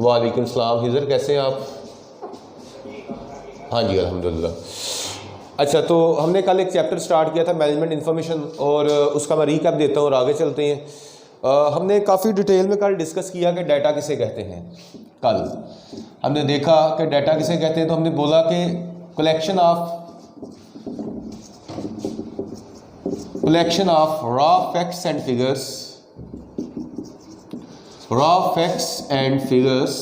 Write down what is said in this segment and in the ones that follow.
वालेकुम सलाम। हिजर कैसे हैं आप? हाँ जी अल्हम्दुलिल्लाह। अच्छा, तो हमने कल एक चैप्टर स्टार्ट किया था मैनेजमेंट इन्फॉर्मेशन, और उसका मैं रीकैप देता हूँ और आगे चलते हैं। हमने काफ़ी डिटेल में कल डिस्कस किया कि डाटा किसे कहते हैं। कल हमने देखा कि डाटा किसे कहते हैं, तो हमने बोला कि collection of raw facts and figures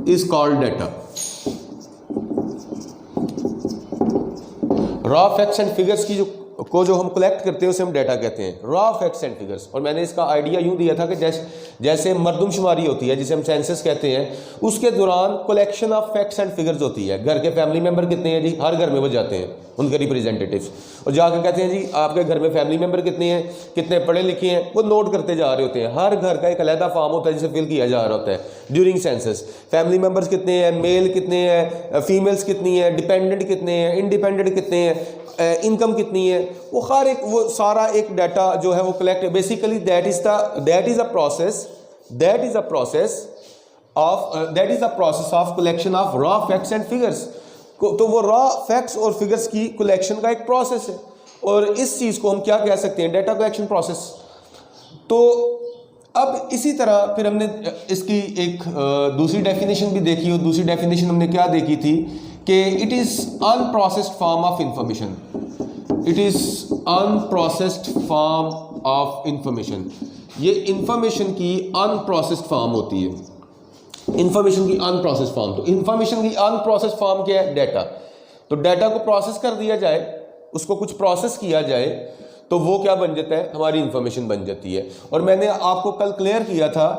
is called data. Raw facts and figures की जो हम कलेक्ट करते हैं उसे हम डाटा कहते हैं, रॉ फैक्ट्स एंड फिगर्स। और मैंने इसका आइडिया यूं दिया था कि जैसे मरदमशुमारी होती है, जिसे हम सेंसस कहते हैं, उसके दौरान collection of facts and figures होती है। घर के फैमिली मेंबर कितने हैं जी, हर घर में वो जाते हैं उनके रिप्रेजेंटेटिव्स, और जाकर कहते हैं जी आपके घर में फैमिली मेंबर कितने हैं, कितने पढ़े लिखे हैं, वो नोट करते जा रहे होते हैं। हर घर का एक अलहदा फॉर्म होता है जिसे फिल किया जा रहा होता है ड्यूरिंग सेंसस। फैमिली मेंबर्स कितने हैं, मेल कितने हैं, फीमेल्स कितनी हैं, डिपेंडेंट कितने हैं, इंडिपेंडेंट कितने हैं, इनकम कितनी है, वो हर एक वो सारा एक डाटा जो है वो collect. Basically that is a process of collection of raw facts and figures. तो वो रॉ फैक्ट्स और फिगर्स की कलेक्शन का एक प्रोसेस है, और इस चीज को हम क्या कह सकते हैं, डाटा कलेक्शन प्रोसेस। तो अब इसी तरह फिर हमने इसकी एक दूसरी डेफिनेशन भी देखी, और दूसरी डेफिनेशन हमने क्या देखी थी कि it is unprocessed form of information. It is unprocessed form of information. ये इंफॉर्मेशन की अनप्रोसेस्ड फॉर्म होती है, इंफॉर्मेशन की अनप्रोसेस्ड फॉर्म। तो इंफॉर्मेशन की अनप्रोसेस्ड फॉर्म क्या है, डाटा। तो डाटा को प्रोसेस कर दिया जाए, उसको कुछ प्रोसेस किया जाए, तो वो क्या बन जाता है, हमारी इंफॉर्मेशन बन जाती है। और मैंने आपको कल क्लियर किया था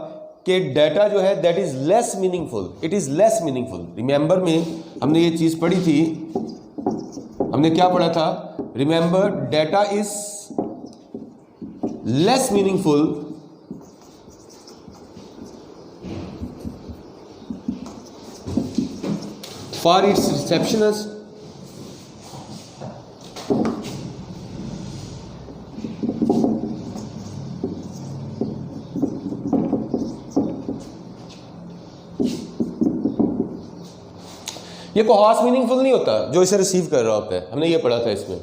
कि डाटा जो है that is less meaningful, it is less meaningful. Remember में हमने ये चीज पढ़ी थी, हमने क्या पढ़ा था, remember data is less meaningful for its receptionist ये को खास मीनिंगफुल नहीं होता जो इसे रिसीव कर रहा होता है, हमने ये पढ़ा था इसमें।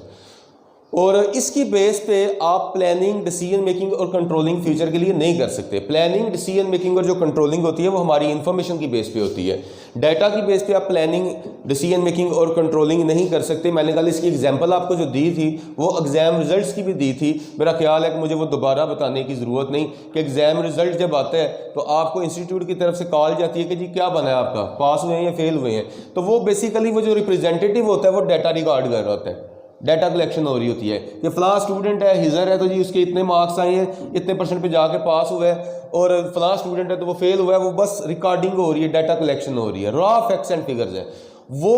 और इसकी बेस पे आप प्लानिंग, डिसीजन मेकिंग और कंट्रोलिंग फ्यूचर के लिए नहीं कर सकते। प्लानिंग, डिसीजन मेकिंग और जो कंट्रोलिंग होती है वो हमारी इंफॉर्मेशन की बेस पे होती है। डाटा की बेस पे आप प्लानिंग, डिसीजन मेकिंग और कंट्रोलिंग नहीं कर सकते। मैंने कल इसकी एग्जांपल आपको जो दी थी वो एग्जाम रिजल्ट्स की भी दी थी। मेरा ख्याल है कि मुझे वो दोबारा बताने की ज़रूरत नहीं कि एग्जाम रिजल्ट जब आता है तो आपको इंस्टीट्यूट की तरफ से कॉल जाती है कि जी क्या बना है आपका, पास हुए हैं या फेल हुए हैं। तो वो बेसिकली वो जो रिप्रेजेंटेटिव होता है वो डाटा रिकॉर्ड कर रहा होता है, डाटा कलेक्शन हो रही होती है कि फलां स्टूडेंट है, हिजर है, तो जी उसके इतने मार्क्स आए हैं, इतने परसेंट पे जाके पास हुआ है, और फलां स्टूडेंट है तो वो फेल हुआ है। वो बस रिकॉर्डिंग हो रही है, डाटा कलेक्शन हो रही है, रॉ फैक्ट्स एंड फिगर्स है वो।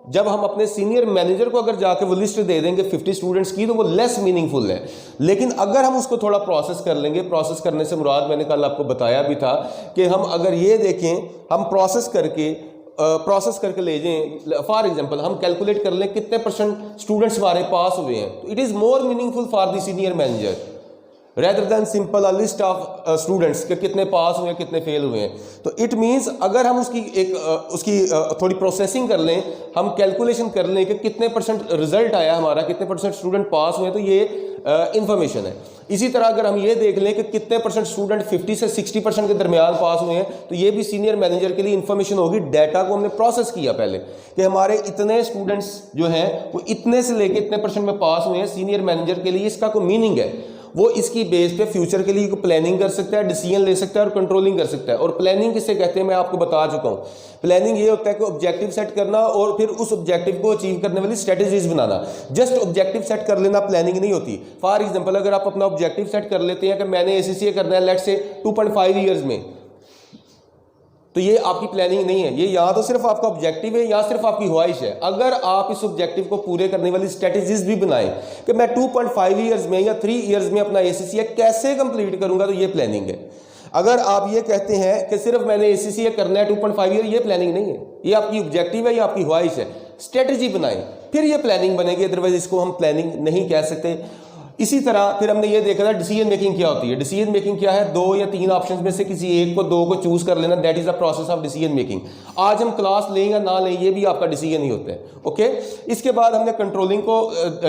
जब हम अपने सीनियर मैनेजर को अगर जाके वो लिस्ट दे देंगे 50 स्टूडेंट्स की, तो वो लेस मीनिंगफुल है। लेकिन अगर हम उसको थोड़ा प्रोसेस कर लेंगे, प्रोसेस करने से मुराद मैंने कल आपको बताया भी था कि हम अगर ये देखें, हम प्रोसेस करके ले जाएं। फॉर एग्जांपल हम कैलकुलेट कर लें कितने परसेंट स्टूडेंट्स हमारे पास हुए हैं, तो it is more meaningful for the senior manager rather than simple a list of students के कितने पास हुए हैं, कितने फेल हुए हैं। तो इट मींस अगर हम उसकी थोड़ी प्रोसेसिंग कर लें, हम कैलकुलेशन कर लें कि कितने परसेंट रिजल्ट आया हमारा, कितने परसेंट स्टूडेंट पास हुए हैं, तो ये इंफॉर्मेशन है। इसी तरह अगर हम ये देख लें कि कितने परसेंट स्टूडेंट 50 से 60% के दरमियान पास हुए हैं, तो ये भी सीनियर मैनेजर के लिए इंफॉर्मेशन होगी। डाटा को हमने प्रोसेस किया पहले कि हमारे इतने स्टूडेंट्स जो हैं वो इतने से लेके इतने परसेंट में पास हुए हैं। सीनियर मैनेजर के लिए इसका कोई मीनिंग है, वो इसकी बेस पे फ्यूचर के लिए प्लानिंग कर सकता है, डिसीजन ले सकता है और कंट्रोलिंग कर सकता है। और प्लानिंग किसे कहते हैं मैं आपको बता चुका हूँ। प्लानिंग ये होता है कि ऑब्जेक्टिव सेट करना और फिर उस ऑब्जेक्टिव को अचीव करने वाली स्ट्रेटजीज बनाना। जस्ट ऑब्जेक्टिव सेट कर लेना प्लानिंग नहीं होती। फॉर एग्जांपल अगर आप अपना ऑब्जेक्टिव सेट कर लेते हैं कि मैंने एसीसीए करना है लेट्स से 2.5 ईयर्स में, तो ये आपकी प्लानिंग नहीं है। ये या तो सिर्फ आपका ऑब्जेक्टिव है या सिर्फ आपकी ख्वाहिश है। अगर आप इस ऑब्जेक्टिव को पूरे करने वाली स्ट्रेटजीज भी बनाएं कि मैं 2.5 ईयर्स में या 3 ईयर्स में अपना एसीसीए कैसे कंप्लीट करूंगा, तो ये प्लानिंग है। अगर आप ये कहते हैं कि सिर्फ मैंने एसीसीए करना है 2.5 ईयर, ये प्लानिंग नहीं है, ये आपकी ऑब्जेक्टिव है, ये आपकी ख्वाहिश है। स्ट्रेटजी बनाएं फिर ये प्लानिंग बनेगी, अदरवाइज इसको हम प्लानिंग नहीं कह सकते। इसी तरह फिर हमने ये देखा था डिसीजन मेकिंग क्या होती है। डिसीजन मेकिंग क्या है, 2 या 3 ऑप्शंस में से किसी एक को, 2 को चूज कर लेना, that is the process of decision making. आज हम क्लास लें या ना लें, ये भी आपका डिसीजन ही होता है। ओके, इसके बाद हमने कंट्रोलिंग को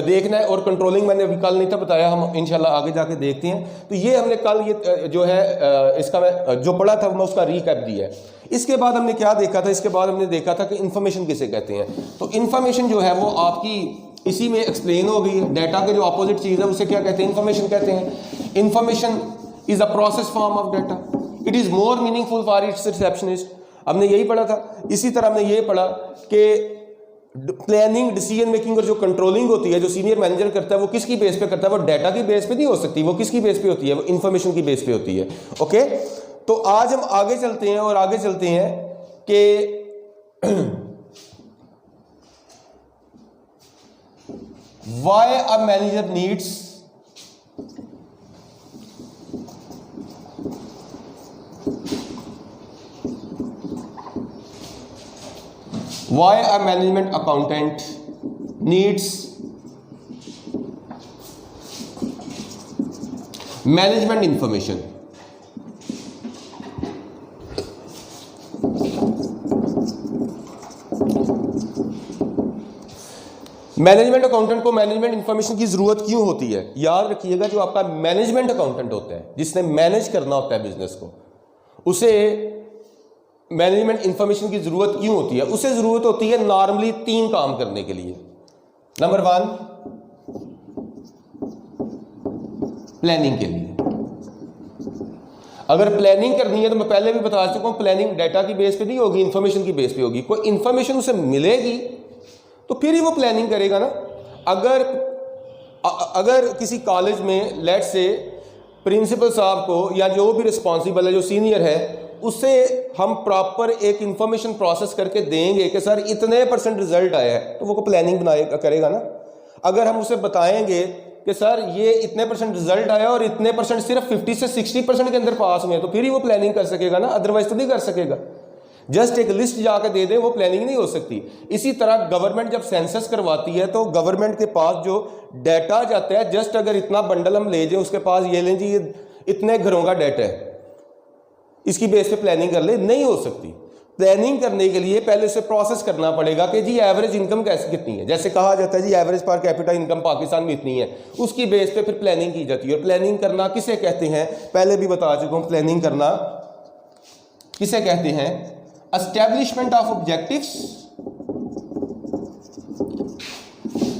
देखना है, और कंट्रोलिंग मैंने अभी कल नहीं था बताया, हम इंशाल्लाह आगे जाके देखते हैं। तो ये हमने कल ये जो है इसका मैं जो पढ़ा था मैं उसका रिकैप दिया है। इसके बाद हमने क्या देखा था, इसके बाद हमने देखा था कि इंफॉर्मेशन किसे कहते हैं। तो इंफॉर्मेशन जो है वो आपकी इसी में एक्सप्लेन हो गई है। डाटा के जो अपोजिट चीज़ है उसे क्या कहते हैं, इंफॉर्मेशन कहते हैं। Information is a process form of data, it is more meaningful for its receptionist. हमने यही पढ़ा था। इसी तरह हमने ये पढ़ा कि प्लानिंग, डिसीजन मेकिंग और जो कंट्रोलिंग होती है, जो सीनियर मैनेजर करता है, वो किसकी बेस पे करता है, वो डाटा की बेस पे नहीं हो सकती, वो किसकी बेस पे होती है, वो इंफॉर्मेशन की बेस पे होती है। ओके, तो आज हम आगे चलते हैं और आगे चलते हैं कि why a manager needs why a management accountant needs management information। Management accountant को मैनेजमेंट इंफॉर्मेशन की जरूरत क्यों होती है? याद रखिएगा, जो आपका मैनेजमेंट अकाउंटेंट होता है, जिसने मैनेज करना होता है बिजनेस को, उसे मैनेजमेंट इंफॉर्मेशन की जरूरत क्यों होती है? उसे जरूरत होती है नॉर्मली 3 काम करने के लिए। नंबर 1, प्लानिंग के लिए। अगर प्लानिंग करनी है तो मैं पहले भी बता चुका हूं, प्लानिंग डाटा की बेस पे नहीं होगी, इंफॉर्मेशन की बेस पे होगी। कोई इंफॉर्मेशन उसे मिलेगी तो फिर ही वो प्लानिंग करेगा ना। अगर किसी कॉलेज में लेट से प्रिंसिपल साहब को या जो भी रिस्पॉन्सिबल है, जो सीनियर है, उससे हम प्रॉपर एक इंफॉर्मेशन प्रोसेस करके देंगे कि सर इतने % रिजल्ट आया है, तो वो प्लानिंग करेगा ना। अगर हम उसे बताएंगे कि सर ये इतने % रिजल्ट आया और इतने % सिर्फ 50 से 60% के अंदर पास हुए, तो फिर ही वो प्लानिंग कर सकेगा ना, अदरवाइज तो नहीं कर सकेगा। जस्ट एक लिस्ट जाकर दे दे, वो प्लानिंग नहीं हो सकती। इसी तरह गवर्नमेंट जब सेंसस करवाती है तो गवर्नमेंट के पास जो डाटा जाता है, जस्ट अगर इतना बंडल हम ले जाए उसके पास, ये लें जी ये इतने घरों का डाटा है, इसकी बेस पे प्लानिंग कर ले, नहीं हो सकती। प्लानिंग करने के लिए पहले से प्रोसेस करना पड़ेगा कि जी एवरेज इनकम कैसे कितनी है। जैसे कहा जाता है जी average per capita income Pakistan में इतनी है, उसकी बेस पे फिर प्लानिंग की जाती है। और प्लानिंग करना किसे कहते हैं, पहले भी बता चुका हूं, प्लानिंग करना किसे कहते हैं? Establishment of objectives,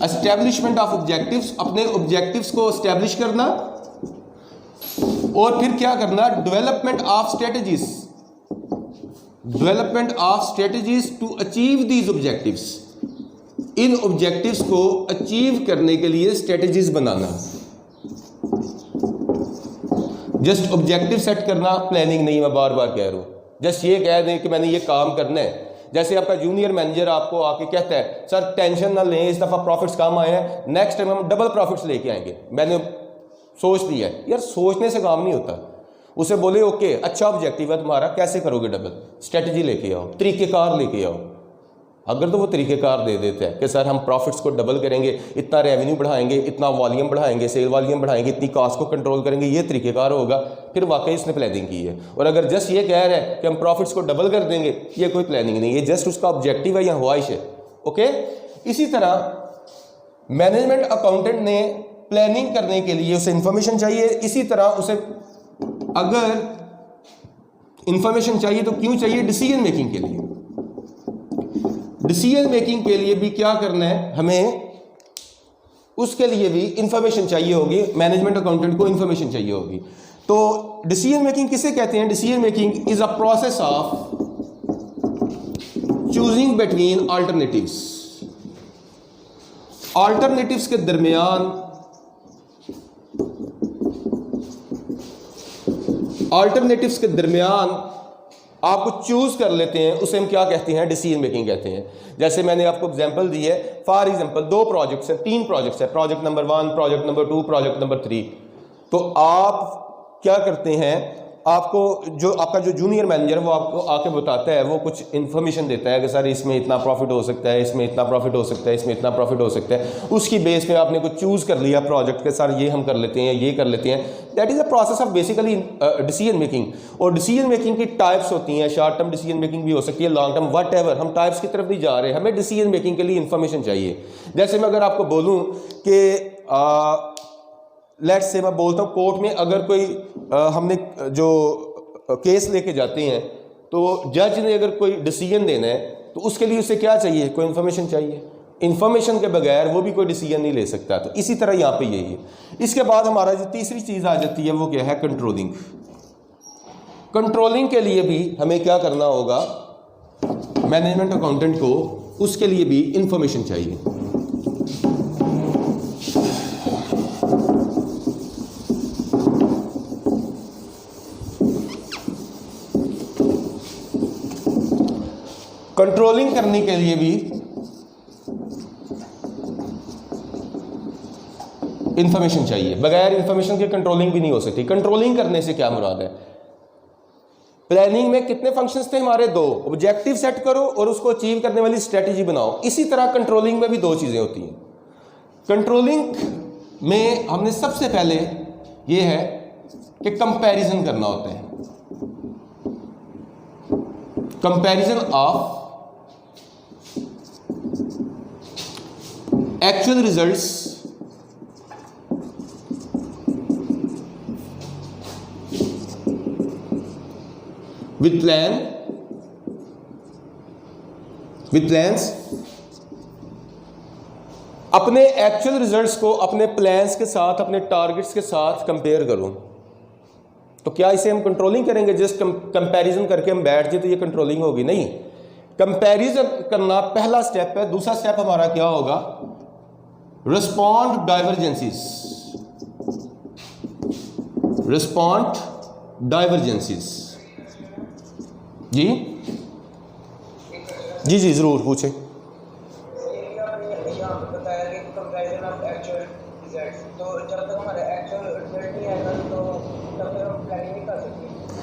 establishment of objectives, अपने ऑब्जेक्टिव्स को एस्टैब्लिश करना, और फिर क्या करना, development of strategies, development of strategies to achieve these objectives. इन ऑब्जेक्टिव्स को अचीव करने के लिए स्ट्रेटजीज बनाना। जस्ट ऑब्जेक्टिव सेट करना प्लानिंग नहीं, मैं बार बार कह रहा हूं। जस्ट ये कह दें कि मैंने ये काम करना है। जैसे आपका जूनियर मैनेजर आपको आके कहता है सर टेंशन ना लें, इस दफ़ा प्रॉफिट्स कम आए हैं, नेक्स्ट टाइम हम डबल प्रॉफिट्स लेके आएंगे, मैंने सोच लिया है। यार सोचने से काम नहीं होता। उसे बोले ओके अच्छा ऑब्जेक्टिव है तुम्हारा, कैसे करोगे डबल, स्ट्रेटजी लेके आओ, तरीक़ेकार लेके आओ। अगर तो वो तरीक़ेकार दे देते हैं कि सर हम प्रॉफिट्स को डबल करेंगे, इतना रेवेन्यू बढ़ाएंगे, इतना वॉल्यूम बढ़ाएंगे, सेल वॉल्यूम बढ़ाएंगे, इतनी कॉस्ट को कंट्रोल करेंगे, ये तरीक़ेकार होगा, फिर वाकई इसने प्लानिंग की है। और अगर जस्ट ये कह रहा है कि हम प्रॉफिट्स को डबल कर देंगे, ये कोई प्लानिंग नहीं है, जस्ट उसका ऑब्जेक्टिव है या ख्वाहिश है। ओके, इसी तरह मैनेजमेंट अकाउंटेंट ने प्लानिंग करने के लिए उसे इंफॉर्मेशन चाहिए। इसी तरह उसे अगर इंफॉर्मेशन चाहिए तो क्यों चाहिए? डिसीजन मेकिंग के लिए। डिसीजन मेकिंग के लिए भी क्या करना है हमें, उसके लिए भी इंफॉर्मेशन चाहिए होगी। मैनेजमेंट अकाउंटेंट को इंफॉर्मेशन चाहिए होगी। तो डिसीजन मेकिंग किसे कहते हैं? Decision making is a process of choosing between alternatives. Alternatives के दरमियान, अल्टरनेटिव्स के दरमियान आपको चूज कर लेते हैं, उसे हम क्या कहते हैं? डिसीजन मेकिंग कहते हैं। जैसे मैंने आपको एग्जांपल दी है, फॉर एग्जांपल 2 प्रोजेक्ट्स हैं, 3 प्रोजेक्ट्स हैं, project number 1, project number 2, project number 3। तो आप क्या करते हैं आपको जो आपका जो जूनियर मैनेजर वो आपको आके बताता है, वो कुछ इन्फॉर्मेशन देता है कि सर इसमें इतना प्रॉफिट हो सकता है, इसमें इतना प्रॉफिट हो सकता है, इसमें इतना प्रॉफिट हो सकता है, उसकी बेस पे आपने कुछ चूज़ कर लिया प्रोजेक्ट के, सर ये हम कर लेते हैं, ये कर लेते हैं। That is a process of basically decision making. और डिसीजन मेकिंग की टाइप्स होती हैं, शॉर्ट टर्म डिसीजन मेकिंग भी हो सकती है, लॉन्ग टर्म, वट एवर। हम टाइप्स की तरफ नहीं जा रहे, हमें डिसीजन मेकिंग के लिए इन्फॉर्मेशन चाहिए। जैसे मैं अगर आपको बोलूँ कि लेट्स से मैं बोलता हूँ कोर्ट में अगर कोई हमने जो केस लेके जाते हैं तो जज ने अगर कोई डिसीजन देना है तो उसके लिए उसे क्या चाहिए, कोई इन्फॉर्मेशन चाहिए। इन्फॉर्मेशन के बगैर वो भी कोई डिसीजन नहीं ले सकता। तो इसी तरह यहाँ पे यही है। इसके बाद हमारा जो तीसरी चीज़ आ जाती है वो क्या है, कंट्रोलिंग। कंट्रोलिंग के लिए भी हमें क्या करना होगा, मैनेजमेंट अकाउंटेंट को उसके लिए भी इंफॉर्मेशन चाहिए। कंट्रोलिंग करने के लिए भी इंफॉर्मेशन चाहिए। बगैर इंफॉर्मेशन के कंट्रोलिंग भी नहीं हो सकती। कंट्रोलिंग करने से क्या मुराद है, प्लानिंग में कितने फंक्शंस थे हमारे, 2। ऑब्जेक्टिव सेट करो और उसको अचीव करने वाली स्ट्रेटेजी बनाओ। इसी तरह कंट्रोलिंग में भी 2 चीजें होती हैं। कंट्रोलिंग में हमने सबसे पहले ये है कि कंपैरिजन करना होता है। Comparison of actual results with plans, अपने एक्चुअल रिजल्ट्स को अपने प्लान्स के साथ, अपने टारगेट्स के साथ कंपेयर करूं। तो क्या इसे हम कंट्रोलिंग करेंगे? जस्ट कंपैरिजन करके हम बैठ जाए तो ये कंट्रोलिंग होगी? नहीं। कंपैरिजन करना पहला स्टेप है। दूसरा स्टेप हमारा क्या होगा, रिस्पॉन्ड डाइवर्जेंसीज। रिस्पॉन्ड डाइवर्जेंसीज। जी जी जी जरूर पूछें।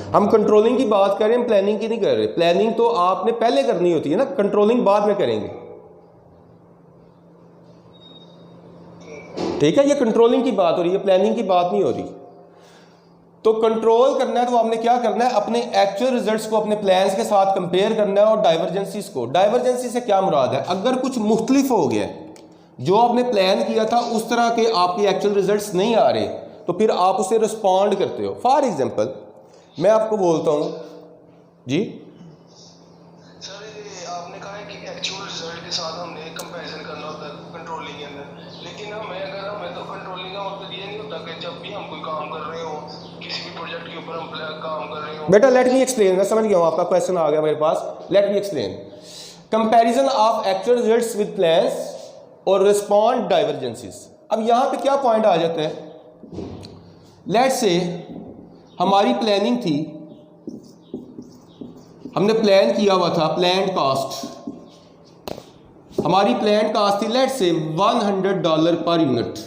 हम कंट्रोलिंग की बात करें, हम प्लानिंग की नहीं कर रहे। प्लानिंग तो आपने पहले करनी होती है ना, कंट्रोलिंग बाद में करेंगे। ठीक है, ये कंट्रोलिंग की बात हो रही है, प्लानिंग की बात नहीं हो रही। तो कंट्रोल करना है तो आपने क्या करना है, अपने एक्चुअल रिजल्ट्स को अपने प्लान्स के साथ कंपेयर करना है। और डाइवर्जेंसीज को, डाइवर्जेंसी से क्या मुराद है, अगर कुछ मुख्तलिफ हो गया, जो आपने प्लान किया था उस तरह के आपके एक्चुअल रिजल्ट्स नहीं आ रहे, तो फिर आप उसे रिस्पॉन्ड करते हो। फॉर एग्जाम्पल मैं आपको बोलता हूँ जी, सर आपने कहा है कि एक्चुअल रिजल्ट के साथ हमने कंपैरिजन करना होता है कंट्रोलिंग के अंदर, लेकिन हमें तो कंट्रोलिंग का मतलब ये नहीं होता कि जब भी हम कोई काम कर रहे हो, किसी भी प्रोजेक्ट के ऊपर हम काम कर रहे हो। बेटा लेट मी एक्सप्लेन, मैं समझ गया हूँ, आपका क्वेश्चन आ गया मेरे पास। Let me explain. Comparison of actual results with plans और रिस्पॉन्ड डाइवर्जेंसीज। अब यहाँ पे क्या पॉइंट आ जाता है, लेट्स से हमारी प्लानिंग थी, हमने प्लान किया हुआ था, प्लान कॉस्ट, हमारी प्लान कॉस्ट थी लेट्स से $100 पर यूनिट,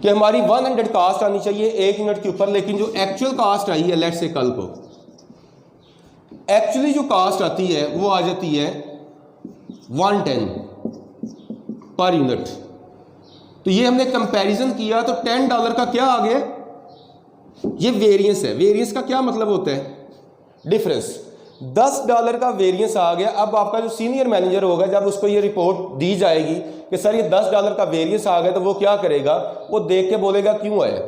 कि हमारी 100 कॉस्ट आनी चाहिए 1 यूनिट के ऊपर। लेकिन जो एक्चुअल कॉस्ट आई है लेट्स से कल को, एक्चुअली जो कॉस्ट आती है वो आ जाती है 110 पर यूनिट। तो ये हमने कंपैरिजन किया तो $10 का क्या आ गया, ये वेरिएंस है। वेरिएंस का क्या मतलब होता है, डिफरेंस। $10 का वेरिएंस आ गया। अब आपका जो सीनियर मैनेजर होगा, जब उसको ये रिपोर्ट दी जाएगी कि सर ये $10 का वेरिएंस आ गया, तो वो क्या करेगा, वो देख के बोलेगा क्यों आया।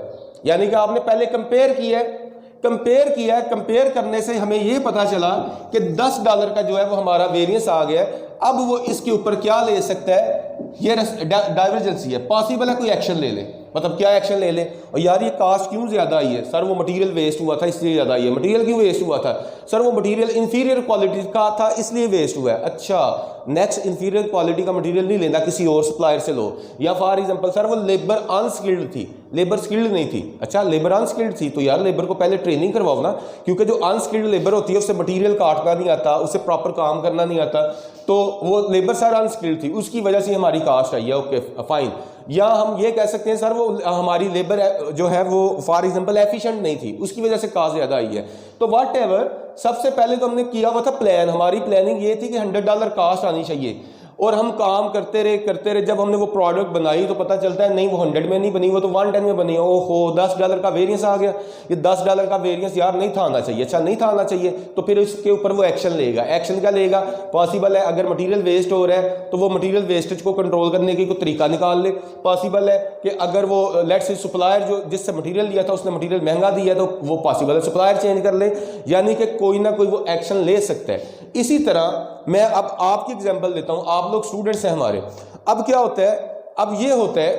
यानी कि आपने पहले कंपेयर किया है, कंपेयर करने से हमें ये पता चला कि $10 का जो है वो हमारा वेरिएंस आ गया। अब वो इसके ऊपर क्या ले सकता है, ये डाइवर्जेंसी है, पॉसिबल है कोई एक्शन ले ले। मतलब क्या एक्शन ले ले, और यार ये कास्ट क्यों ज़्यादा आई है, सर वो मटेरियल वेस्ट हुआ था इसलिए ज़्यादा आई है। मटेरियल क्यों वेस्ट हुआ था, सर वो मटेरियल इंफीरियर क्वालिटी का था इसलिए वेस्ट हुआ है। अच्छा, नेक्स्ट इंफीरियर क्वालिटी का मटेरियल नहीं लेना, किसी और सप्लायर से लो। या फॉर एग्जांपल सर वो लेबर अनस्किल्ड थी, लेबर स्किल्ड नहीं थी। अच्छा, लेबर अनस्किल्ड थी तो यार लेबर को पहले ट्रेनिंग करवाओ ना, क्योंकि जो अनस्किल्ड लेबर होती है उससे मटेरियल काटना नहीं आता, उससे प्रॉपर काम करना नहीं आता, तो वो लेबर सर अनस्किल्ड थी, उसकी वजह से हमारी कास्ट आई है। ओके फाइन, या हम ये कह सकते हैं सर वो हमारी लेबर जो है वो फॉर एग्जांपल एफिशिएंट नहीं थी, उसकी वजह से कास्ट ज़्यादा आई है। तो वट एवर, सबसे पहले तो हमने किया हुआ था प्लान, हमारी प्लानिंग ये थी कि $100 कास्ट आनी चाहिए, और हम काम करते रहे। जब हमने वो प्रोडक्ट बनाई तो पता चलता है नहीं वो 100 में नहीं बनी, वो तो 110 में बनी है। ओहो, $10 का वेरियंस आ गया, ये $10 का वेरियंस यार नहीं था आना चाहिए, अच्छा नहीं था आना चाहिए। तो फिर इसके ऊपर वो एक्शन लेगा। एक्शन क्या लेगा? पॉसिबल है अगर मटेरियल वेस्ट हो रहा है तो वो मटेरियल वेस्टेज को कंट्रोल करने की कोई तरीका निकाल ले। पॉसिबल है कि अगर वो लेट्स से सप्लायर जो जिससे मटेरियल लिया था उसने मटेरियल महंगा दिया तो वो पॉसिबल है सप्लायर चेंज कर ले, यानी कि कोई ना कोई वो एक्शन ले सकता है। इसी तरह मैं अब आपकी एग्जांपल देता हूं, आप लोग स्टूडेंट्स हैं हमारे। अब क्या होता है, अब ये होता है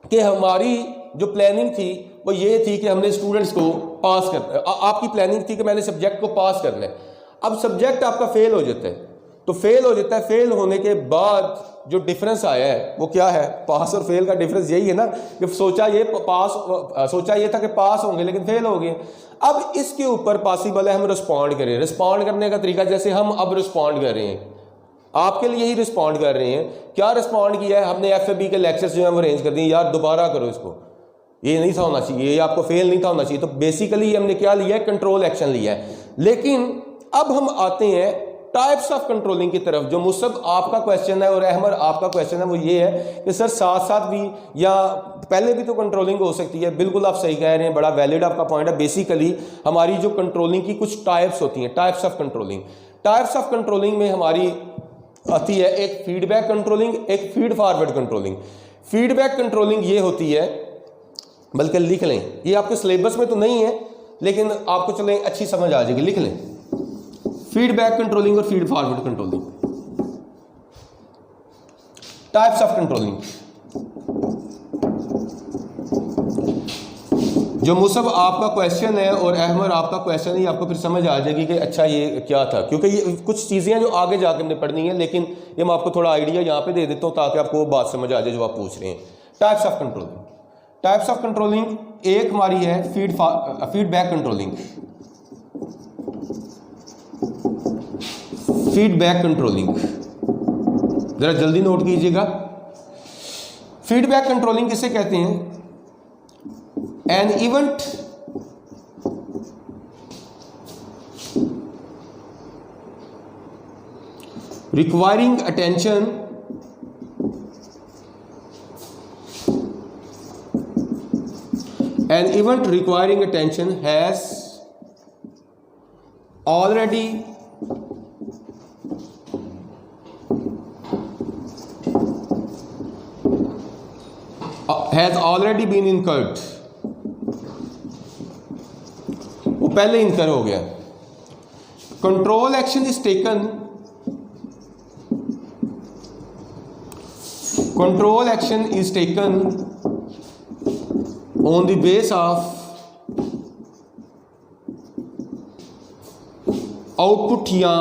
कि हमारी जो प्लानिंग थी वो ये थी कि हमने स्टूडेंट्स को पास करना, आपकी प्लानिंग थी कि मैंने सब्जेक्ट को पास करना है। अब सब्जेक्ट आपका फेल हो जाता है, तो फेल हो जाता है, फेल होने के बाद जो डिफरेंस आया है वो क्या है? पास और फेल का डिफरेंस यही है ना कि सोचा ये था कि पास होंगे लेकिन फेल हो गए। अब इसके ऊपर पॉसिबल है हम रिस्पॉन्ड करें। रिस्पॉन्ड करने का तरीका जैसे हम अब रिस्पॉन्ड कर रहे हैं, आपके लिए ही रिस्पॉन्ड कर रहे हैं। क्या रिस्पॉन्ड किया है हमने? FAB के लेक्चर्स जो है वो अरेंज कर दिए, यार दोबारा करो इसको, ये नहीं था होना चाहिए, ये आपको फेल नहीं था होना चाहिए। तो बेसिकली हमने क्या लिया है? कंट्रोल एक्शन लिया है। लेकिन अब हम आते हैं टाइप्स ऑफ कंट्रोलिंग की तरफ। जो मुसब आपका क्वेश्चन है और अहमद आपका क्वेश्चन है वो ये है कि सर साथ साथ भी या पहले भी तो कंट्रोलिंग हो सकती है। बिल्कुल आप सही कह रहे हैं, बड़ा वैलिड आपका पॉइंट है। बेसिकली हमारी जो कंट्रोलिंग की कुछ टाइप्स होती हैं, types of controlling. Types of controlling में हमारी आती है एक फीडबैक कंट्रोलिंग, एक feed forward controlling. Feedback controlling ये होती है, बल्कि लिख लें, ये आपके सिलेबस में तो नहीं है लेकिन आपको चलें अच्छी समझ आ जाएगी, लिख लें। फीडबैक कंट्रोलिंग और feed forward controlling, types of controlling. जो मुसब आपका क्वेश्चन है और अहमद आपका क्वेश्चन है, आपको फिर समझ आ जाएगी कि अच्छा ये क्या था, क्योंकि ये कुछ चीज़ें जो आगे जाकर हमने पढ़नी है, लेकिन ये मैं आपको थोड़ा आइडिया यहाँ पे दे देता हूँ ताकि आपको वो बात समझ आ जाए जो आप पूछ रहे हैं। Types of controlling. Types of controlling एक हमारी है फीडबैक कंट्रोलिंग। फीडबैक कंट्रोलिंग जरा जल्दी नोट कीजिएगा। फीडबैक कंट्रोलिंग किसे कहते हैं? An event requiring attention has already been incurred, वो पहले इनकर हो गया। Control action is taken, control action is taken on the base of output या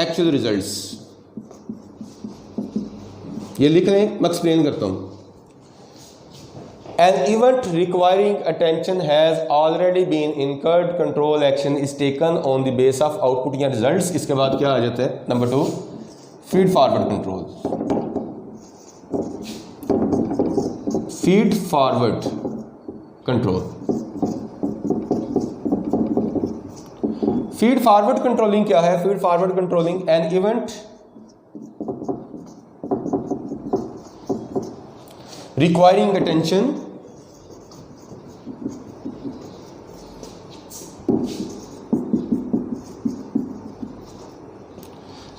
एक्चुअल रिजल्ट्स। ये लिख लें, मैं एक्सप्लेन करता हूं। An event requiring attention has already been incurred. Control action is taken on the base of output या results। इसके बाद क्या आ जाता है? Number 2, feed forward control। feed forward control। feed forward controlling क्या है? feed forward controlling an event requiring attention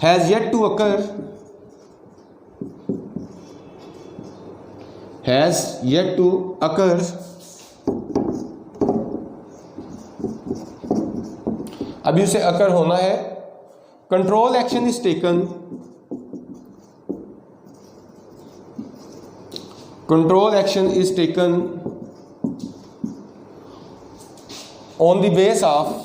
has yet to occur, अभी उसे अकर होना है। Control action is taken, control action is taken on the base of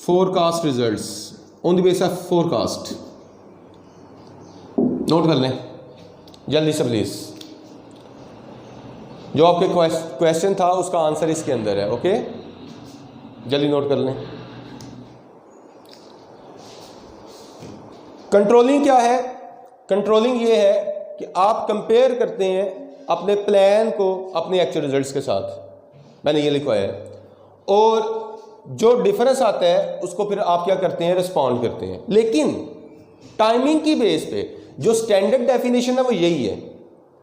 forecast results, on the basis of forecast। Note कर लें जल्दी से please. जो आपके क्वेश्चन था उसका आंसर इसके अंदर है। ओके, जल्दी नोट कर लें। कंट्रोलिंग क्या है? कंट्रोलिंग ये है कि आप कंपेयर करते हैं अपने प्लान को अपने एक्चुअल रिजल्ट्स के साथ, मैंने ये लिखवाया है, और जो डिफरेंस आता है उसको फिर आप क्या करते हैं, रिस्पॉन्ड करते हैं। लेकिन टाइमिंग की बेस पे जो स्टैंडर्ड डेफिनेशन है वो यही है,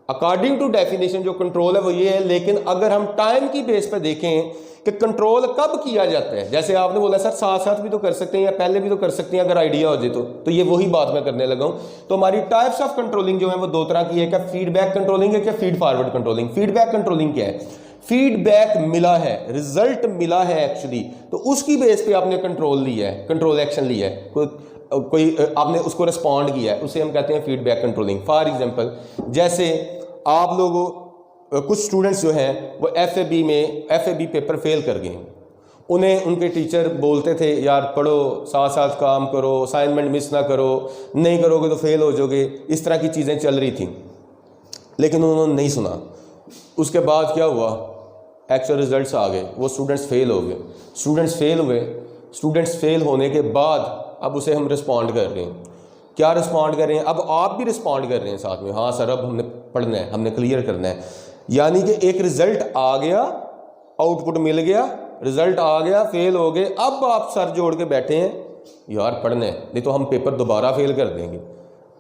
अकॉर्डिंग टू डेफिनेशन जो कंट्रोल है वो ये है। लेकिन अगर हम टाइम की बेस पे देखें कि कंट्रोल कब किया जाता है, जैसे आपने बोला सर साथ साथ भी तो कर सकते हैं या पहले भी तो कर सकते हैं अगर आइडिया हो जाए तो ये वही बात मैं करने लगा हूं। तो हमारी टाइप्स ऑफ कंट्रोलिंग जो है वो दो तरह की है, क्या फीडबैक कंट्रोलिंग है, क्या feed forward controlling. Feedback controlling क्या है? फीडबैक मिला है, रिजल्ट मिला है एक्चुअली, तो उसकी बेस पे आपने कंट्रोल लिया है, कंट्रोल एक्शन लिया है, कोई आपने उसको रिस्पॉन्ड किया है, उसे हम कहते हैं फीडबैक कंट्रोलिंग। फॉर एग्जांपल जैसे आप लोगों कुछ स्टूडेंट्स जो हैं वो एफएबी पेपर फेल कर गए, उन्हें उनके टीचर बोलते थे यार पढ़ो, साथ साथ काम करो, असाइनमेंट मिस ना करो, नहीं करोगे तो फेल हो जाओगे, इस तरह की चीज़ें चल रही थी, लेकिन उन्होंने नहीं सुना। उसके बाद क्या हुआ, एक्चुअल रिजल्ट्स आ गए, वो स्टूडेंट्स फेल हो गए। स्टूडेंट्स फेल होने के बाद अब उसे हम रिस्पॉन्ड कर रहे हैं। क्या रिस्पॉन्ड कर रहे हैं? अब आप भी रिस्पॉन्ड कर रहे हैं साथ में, हाँ सर अब हमने पढ़ना है, हमने क्लियर करना है। यानी कि एक रिजल्ट आ गया, आउटपुट मिल गया, रिजल्ट आ गया, फेल हो गए, अब आप सर जोड़ के बैठे हैं यार पढ़ना है, नहीं तो हम पेपर दोबारा फेल कर देंगे।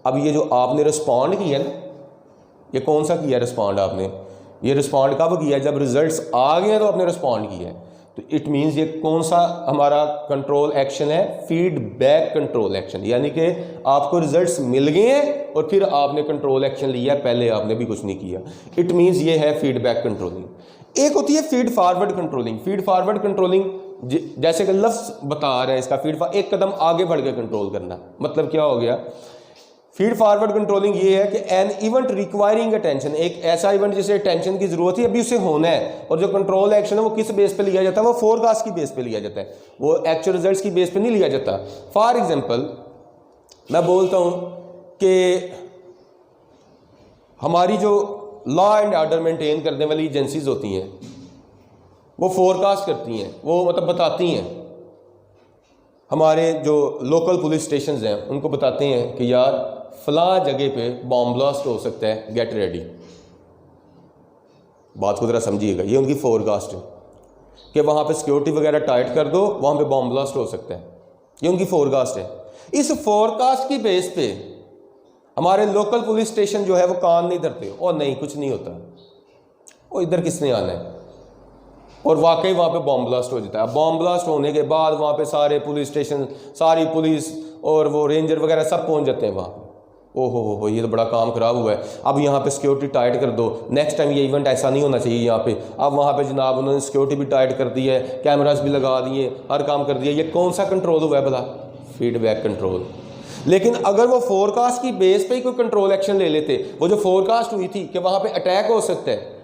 अब ये जो आपने रिस्पॉन्ड किया ना, ये कौन सा किया रिस्पॉन्ड आपने? ये रिस्पॉन्ड कब किया? जब रिजल्ट्स आ गए तो आपने रिस्पॉन्ड किया है। तो इट मीन्स ये कौन सा हमारा कंट्रोल एक्शन है? Feedback control action. यानी कि आपको रिजल्ट्स मिल गए हैं और फिर आपने कंट्रोल एक्शन लिया, पहले आपने भी कुछ नहीं किया। इट मीन्स ये है फीडबैक कंट्रोलिंग। एक होती है feed forward controlling. Feed forward controlling जैसे कि लफ्ज़ बता रहे हैं इसका, एक कदम आगे बढ़ के कंट्रोल करना। मतलब क्या हो गया? फीड फॉरवर्ड कंट्रोलिंग ये है कि एन इवेंट रिक्वायरिंग अटेंशन, एक ऐसा इवेंट जिसे अटेंशन की जरूरत है, अभी उसे होना है, और जो कंट्रोल एक्शन है वो किस बेस पे लिया जाता है? वो फोरकास्ट की बेस पे लिया जाता है, वो एक्चुअल रिजल्ट्स की बेस पे नहीं लिया जाता। फॉर एग्जांपल मैं बोलता हूं कि हमारी जो लॉ एंड ऑर्डर मेंटेन करने वाली एजेंसीज होती हैं वो फोरकास्ट करती हैं, वो मतलब बताती हैं, हमारे जो लोकल पुलिस स्टेशन हैं उनको बताते हैं कि यार फलां जगह पे बॉम्ब ब्लास्ट हो सकता है, गेट रेडी। बात को ज़रा समझिएगा, ये उनकी फोरकास्ट है कि वहाँ पे सिक्योरिटी वगैरह टाइट कर दो, वहाँ पे बॉम्ब ब्लास्ट हो सकता है, ये उनकी फोरकास्ट है। इस फोरकास्ट की बेस पे हमारे लोकल पुलिस स्टेशन जो है वो कान नहीं धरते, और नहीं कुछ नहीं होता, वो इधर किसने आना है, और वाकई वहाँ पे बॉम्ब ब्लास्ट हो जाता है। बॉम्ब ब्लास्ट होने के बाद वहाँ पे सारे पुलिस स्टेशन, सारी पुलिस और वो रेंजर वगैरह सब पहुँच जाते हैं वहाँ पे। ओहो हो, ये तो बड़ा काम खराब हुआ है, अब यहाँ पे सिक्योरिटी टाइट कर दो, नेक्स्ट टाइम ये इवेंट ऐसा नहीं होना चाहिए यहाँ पे। अब वहाँ पे जनाब उन्होंने सिक्योरिटी भी टाइट कर दी है, कैमरास भी लगा दिए, हर काम कर दिया। ये कौन सा कंट्रोल हुआ है भला? Feedback control. लेकिन अगर वो फोरकास्ट की बेस पे ही कोई कंट्रोल एक्शन ले लेते, वो जो फोरकास्ट हुई थी कि वहाँ पे अटैक हो सकता है,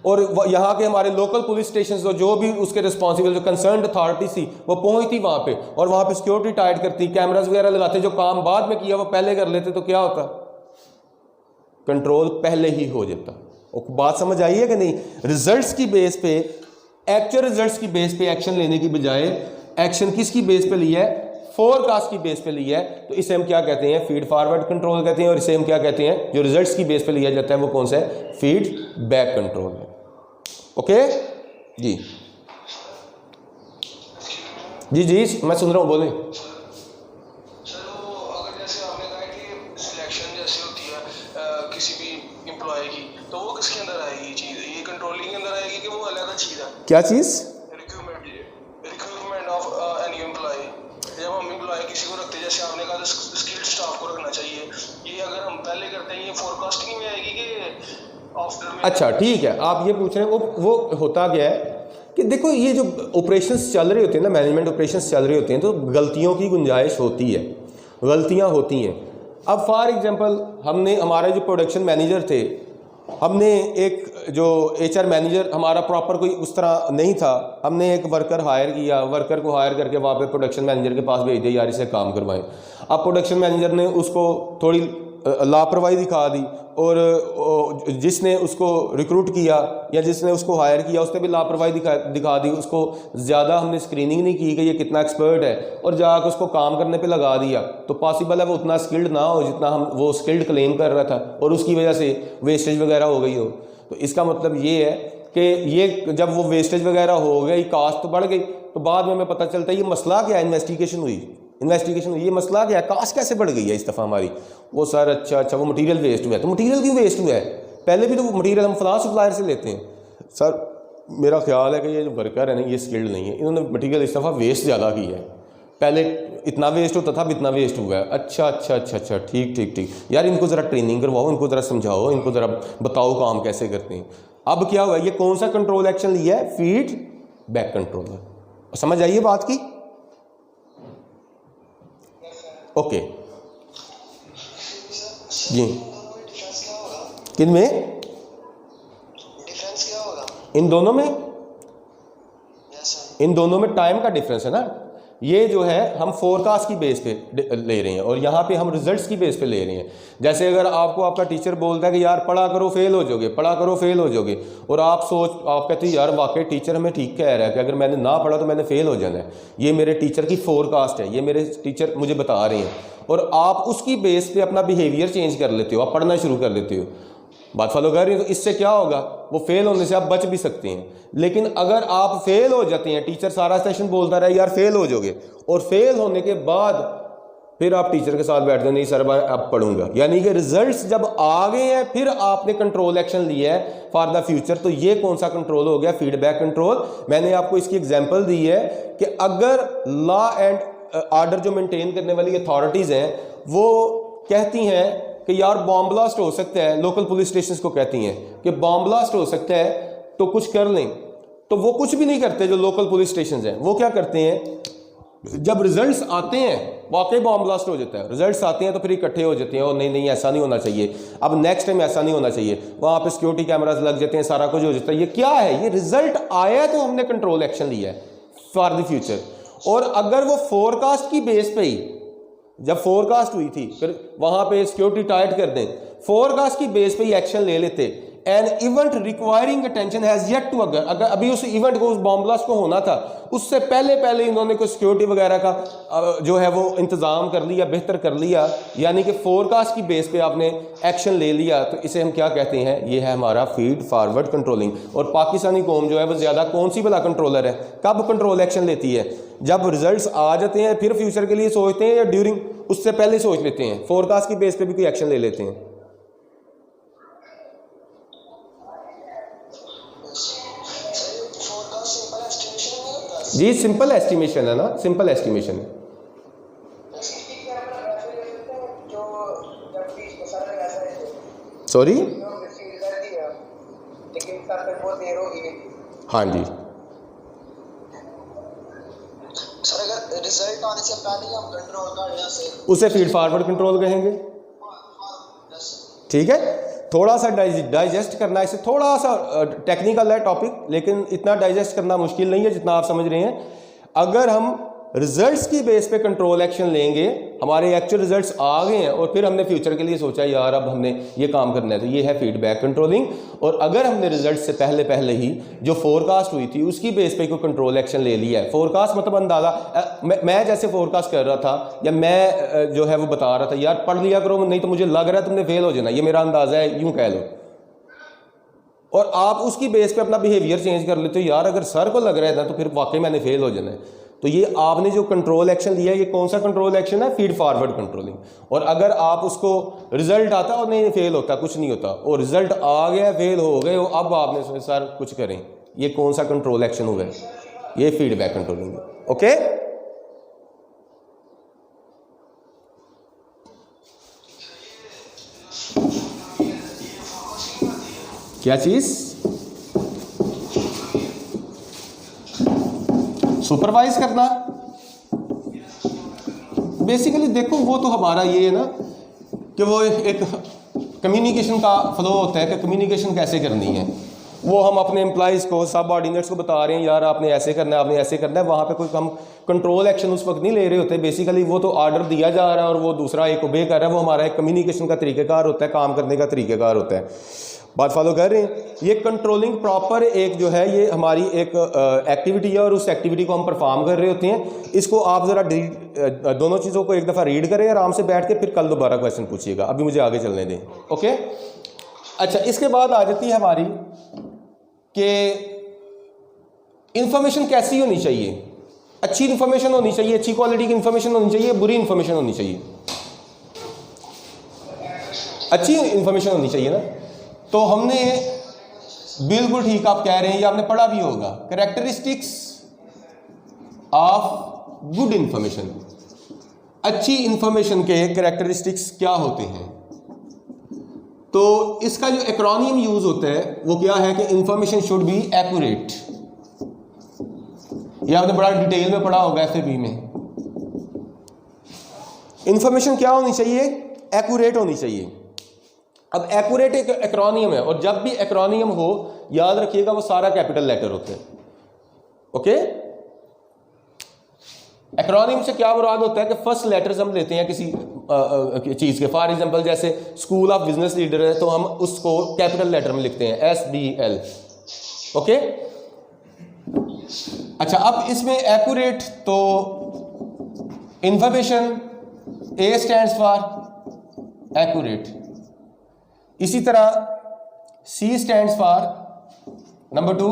और यहाँ के हमारे लोकल पुलिस स्टेशन जो भी उसके रिस्पॉन्सिबल जो कंसर्न अथॉरिटी थी वो पहुँचती वहाँ पे, और वहाँ पे सिक्योरिटी टाइट करती, कैमरास वगैरह लगाते, जो काम बाद में किया वो पहले कर लेते, तो क्या होता? कंट्रोल पहले ही हो जाता। और बात समझ आई है कि नहीं? रिजल्ट्स की बेस पे, एक्चुअल रिजल्ट्स की बेस पे एक्शन लेने की बजाय एक्शन किसकी बेस पे लिया है? फोरकास्ट की बेस पे लिया है। तो इसे हम क्या कहते हैं? फीड फॉरवर्ड कंट्रोल कहते हैं। और इसे हम क्या कहते हैं? जो रिजल्ट्स की बेस पे लिया जाता है वो कौन सा है? फीडबैक कंट्रोल है। ओके जी जी जी, मैं सुन रहा हूँ, बोलें। सर वो अगर जैसे आपने कहा कि सिलेक्शन जैसे होती है किसी भी एम्प्लॉय की, तो वो किसके अंदर आएगी चीज़? ये कंट्रोलिंग के अंदर आएगी कि वो अलग चीज़ है? क्या चीज़? Recruitment of any employ. जब हम एम्प्लॉय किसी को रखते हैं, जैसे आपने कहा स्किल्ड स्टाफ को रखना चाहिए, ये अगर हम पहले करते हैं ये फोरकास्टिंग में आएगी कि आफ्टर में? अच्छा ठीक है, आप ये पूछ रहे हैं। वो होता गया है कि देखो ये जो ऑपरेशंस चल रहे होते हैं ना, मैनेजमेंट ऑपरेशंस चल रहे होते हैं, तो गलतियों की गुंजाइश होती है, गलतियां होती हैं। अब फॉर एग्जांपल हमने, हमारे जो प्रोडक्शन मैनेजर थे, हमने एक जो HR मैनेजर हमारा प्रॉपर कोई उस तरह नहीं था, हमने एक वर्कर हायर किया, वर्कर को हायर करके वहाँ पे प्रोडक्शन मैनेजर के पास भेज दिया, यार इसे काम करवाएं। अब प्रोडक्शन मैनेजर ने उसको थोड़ी लापरवाही दिखा दी, और जिसने उसको रिक्रूट किया या जिसने उसको हायर किया उसने भी लापरवाही दिखा दी, उसको ज़्यादा हमने स्क्रीनिंग नहीं की कि ये कितना एक्सपर्ट है और जाकर उसको काम करने पे लगा दिया, तो पॉसिबल है वो उतना स्किल्ड ना हो जितना वो स्किल्ड क्लेम कर रहा था और उसकी वजह से वेस्टेज वगैरह हो गई हो। तो इसका मतलब ये है कि ये जब वो वेस्टेज वगैरह हो गई, कास्ट तो बढ़ गई, तो बाद में हमें पता चलता है ये मसला क्या है, इन्वेस्टिगेशन हुई, ये मसला क्या है, कास्ट कैसे बढ़ गई है इस दफ़ा हमारी। वो सर अच्छा वो मटेरियल वेस्ट हुआ है। तो मटेरियल क्यों वेस्ट हुआ है? पहले भी तो मटेरियल हम फलां सप्लायर से लेते हैं। सर मेरा ख्याल है कि ये जो वर्कर है ना ये स्किल्ड नहीं है, इन्होंने मटेरियल इस दफ़ा वेस्ट ज़्यादा की है, पहले इतना वेस्ट होता था अब इतना वेस्ट हुआ है। अच्छा ठीक यार, इनको ज़रा ट्रेनिंग करवाओ, इनको ज़रा समझाओ, इनको ज़रा बताओ काम कैसे करते हैं। अब क्या हुआ, ये कौन सा कंट्रोल एक्शन लिया है? Feed back controller. समझ आइए बात की? ओके जी, किन में डिफरेंस क्या होगा? इन दोनों में टाइम का डिफरेंस है ना। ये जो है हम फोरकास्ट की बेस पे ले रहे हैं और यहाँ पे हम रिजल्ट्स की बेस पे ले रहे हैं। जैसे अगर आपको आपका टीचर बोलता है कि यार पढ़ा करो फेल हो जाओगे, और आप कहते हैं यार वाकई टीचर हमें ठीक कह रहा है कि अगर मैंने ना पढ़ा तो मैंने फेल हो जाना है, ये मेरे टीचर की फोरकास्ट है, ये मेरे टीचर मुझे बता रहे हैं, और आप उसकी बेस पे अपना बिहेवियर चेंज कर लेते हो, आप पढ़ना शुरू कर देते हो, बात फॉलो कर रही है। तो इससे क्या होगा, वो फेल होने से आप बच भी सकते हैं। लेकिन अगर आप फेल हो जाते हैं, टीचर सारा सेशन बोलता रहे यार फेल हो जाओगे, और फेल होने के बाद फिर आप टीचर के साथ बैठते नहीं सर अब पढ़ूंगा, यानी कि रिजल्ट्स जब आ गए हैं फिर आपने कंट्रोल एक्शन लिया है फॉर द फ्यूचर, तो ये कौन सा कंट्रोल हो गया? Feedback control. मैंने आपको इसकी एग्जांपल दी है कि अगर लॉ एंड ऑर्डर जो मेंटेन करने वाली अथॉरिटीज़ हैं वो कहती हैं कि यार बॉम्ब ब्लास्ट हो सकता है, लोकल पुलिस स्टेशन को कहती हैं कि बॉम्ब ब्लास्ट हो सकता है तो कुछ कर लें, तो वो कुछ भी नहीं करते। जो लोकल पुलिस स्टेशन हैं वो क्या करते हैं, जब रिजल्ट्स आते हैं वाकई बॉम्ब ब्लास्ट हो जाता है, रिजल्ट्स आते हैं तो फिर इकट्ठे हो जाते हैं और नहीं ऐसा नहीं होना चाहिए, अब नेक्स्ट टाइम ऐसा नहीं होना चाहिए, वहाँ पे सिक्योरिटी कैमरास लग जाते हैं, सारा कुछ हो जाता है। ये क्या है, ये रिजल्ट आया है तो हमने कंट्रोल एक्शन लिया है फॉर द फ्यूचर। और अगर वो फोरकास्ट की बेस पे ही, जब फोरकास्ट हुई थी फिर वहां पे सिक्योरिटी टाइट कर दें, फोरकास्ट की बेस पे ही एक्शन ले लेते, an event requiring attention has yet to, अगर अभी उस इवेंट को, उस बॉम्ब ब्लास्ट को होना था, उससे पहले इन्होंने कोई सिक्योरिटी वगैरह का जो है वो इंतजाम कर लिया, बेहतर कर लिया, यानी कि फोरकास्ट की बेस पे आपने एक्शन ले लिया, तो इसे हम क्या कहते हैं, ये है हमारा फीड फॉरवर्ड कंट्रोलिंग। और पाकिस्तानी कौम जो है वो ज़्यादा कौन सी भला कंट्रोलर है, कब कंट्रोल एक्शन लेती है? जब रिजल्ट्स आ जाते हैं फिर फ्यूचर के लिए सोचते हैं, या ड्यूरिंग उससे पहले सोच लेते हैं, फोरकास्ट की बेस पे भी कोई एक्शन ले लेते हैं? जी सिंपल एस्टिमेशन है ना, सिंपल एस्टिमेशन है। सॉरी, हाँ जी सर, अगर रिजल्ट आने से पहले हम कंट्रोल कर लें से उसे फीड फॉरवर्ड कंट्रोल कहेंगे। ठीक है, थोड़ा सा डाइजेस्ट करना, इसे थोड़ा सा टेक्निकल है टॉपिक, लेकिन इतना डाइजेस्ट करना मुश्किल नहीं है जितना आप समझ रहे हैं। अगर हम रिजल्ट्स की बेस पे कंट्रोल एक्शन लेंगे, हमारे एक्चुअल रिजल्ट्स आ गए हैं और फिर हमने फ्यूचर के लिए सोचा यार अब हमने ये काम करना है, तो ये है फीडबैक कंट्रोलिंग। और अगर हमने रिजल्ट से पहले ही जो फोरकास्ट हुई थी उसकी बेस पे कोई कंट्रोल एक्शन ले लिया है, फोरकास्ट मतलब अंदाजा, मैं जैसे फोरकास्ट कर रहा था या मैं जो है वो बता रहा था यार पढ़ लिया करो, नहीं तो मुझे लग रहा है तुमने फेल हो जाना, ये मेरा अंदाजा है, यूं कह लो, और आप उसकी बेस पे अपना बिहेवियर चेंज कर लेते हो, यार अगर सर को लग रहा है ना तो फिर वाकई मैंने फेल हो जाना है। तो ये आपने जो कंट्रोल एक्शन लिया है, ये कौन सा कंट्रोल एक्शन है? Feed forward controlling. और अगर आप उसको रिजल्ट आता और नहीं फेल होता, कुछ नहीं होता, और रिजल्ट आ गया फेल हो गए, अब आपने सोचा सर कुछ करें, ये कौन सा कंट्रोल एक्शन हुआ है? ये फीडबैक कंट्रोलिंग। ओके, क्या चीज? सुपरवाइज करना। बेसिकली देखो वो तो हमारा ये है ना कि वो एक कम्युनिकेशन का फ्लो होता है कि कम्युनिकेशन कैसे करनी है। वो हम अपने एम्प्लॉइज़ को, सब ऑर्डिनेट्स को बता रहे हैं यार आपने ऐसे करना है, आपने ऐसे करना है, वहाँ पे कोई हम कंट्रोल एक्शन उस वक्त नहीं ले रहे होते। बेसिकली वो तो ऑर्डर दिया जा रहा है और वो दूसरा एक ओबे कर रहा है, वो हमारा एक कम्युनिकेशन का तरीक़ेकार होता है, काम करने का तरीक़ेकार होता है। बात फॉलो कर रहे हैं? ये कंट्रोलिंग प्रॉपर एक जो है ये हमारी एक एक्टिविटी है और उस एक्टिविटी को हम परफॉर्म कर रहे होते हैं। इसको आप ज़रा दोनों चीज़ों को एक दफ़ा रीड करें आराम से बैठ के, फिर कल दोबारा क्वेश्चन पूछिएगा। अभी मुझे आगे चलने दें, ओके। अच्छा, इसके बाद आ जाती है हमारी कि इंफॉर्मेशन कैसी होनी चाहिए। अच्छी इंफॉर्मेशन होनी चाहिए, अच्छी क्वालिटी की इंफॉर्मेशन होनी चाहिए, बुरी इंफॉर्मेशन होनी चाहिए। अच्छी इंफॉर्मेशन होनी चाहिए ना। तो हमने बिल्कुल ठीक आप कह रहे हैं, ये आपने पढ़ा भी होगा, कैरेक्टरिस्टिक्स ऑफ गुड इंफॉर्मेशन। अच्छी इंफॉर्मेशन के कैरेक्टरिस्टिक्स क्या होते हैं? तो इसका जो एक्रोनियम यूज होता है वो क्या है कि इंफॉर्मेशन शुड बी एक्यूरेट। ये आपने बड़ा डिटेल में पढ़ा होगा FAB में। इंफॉर्मेशन क्या होनी चाहिए? एक्यूरेट होनी चाहिए। अब एक्यूरेट एक एक्रोनियम है और जब भी एक्रोनियम हो याद रखिएगा वो सारा कैपिटल लेटर होते हैं, ओके। एक्रोनियम से क्या मुराद होता है कि फर्स्ट लेटर्स हम लेते हैं किसी चीज़ के। फॉर एग्जांपल जैसे स्कूल ऑफ बिजनेस लीडर है तो हम उसको कैपिटल लेटर में लिखते हैं SBL, ओके। अच्छा, अब इसमें एक्यूरेट तो information A stands for accurate, इसी तरह C स्टैंड्स फॉर नंबर 2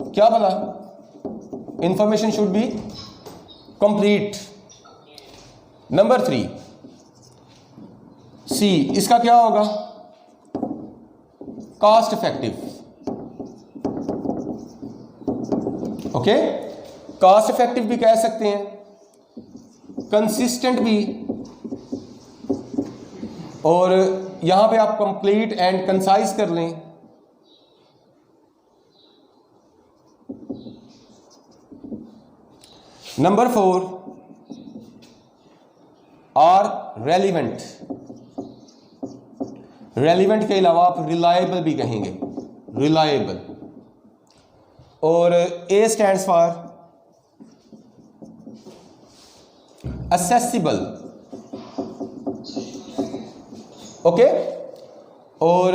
क्या बोला? Information should be complete. Number 3 C, इसका क्या होगा? Cost effective, okay. Cost effective भी कह सकते हैं, कंसिस्टेंट भी, और यहां पे आप कंप्लीट एंड कंसाइज कर लें। नंबर 4 और रेलिवेंट। रेलिवेंट के अलावा आप रिलायबल भी कहेंगे, रिलायबल। और A stands for accessible, okay. और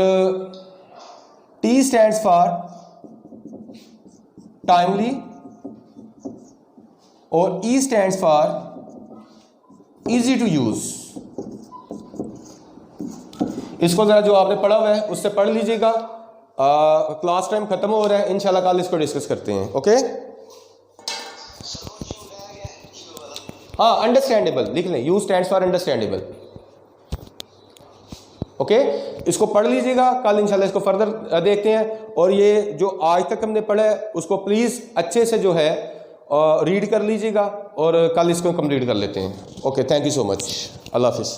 T स्टैंड्स फॉर टाइमली, और E stands for easy to use. इसको जरा जो आपने पढ़ा हुआ है उससे पढ़ लीजिएगा। क्लास टाइम खत्म हो रहा है, इंशाल्लाह कल इसको डिस्कस करते हैं, ओके। हाँ, अंडरस्टैंडेबल लिख लें, U stands for understandable, okay. इसको पढ़ लीजिएगा, कल इंशाल्लाह इसको फर्दर देखते हैं। और ये जो आज तक हमने पढ़ा है उसको प्लीज़ अच्छे से जो है रीड कर लीजिएगा और कल इसको कंप्लीट कर लेते हैं, okay. Thank you so much, अल्लाह हाफिज़।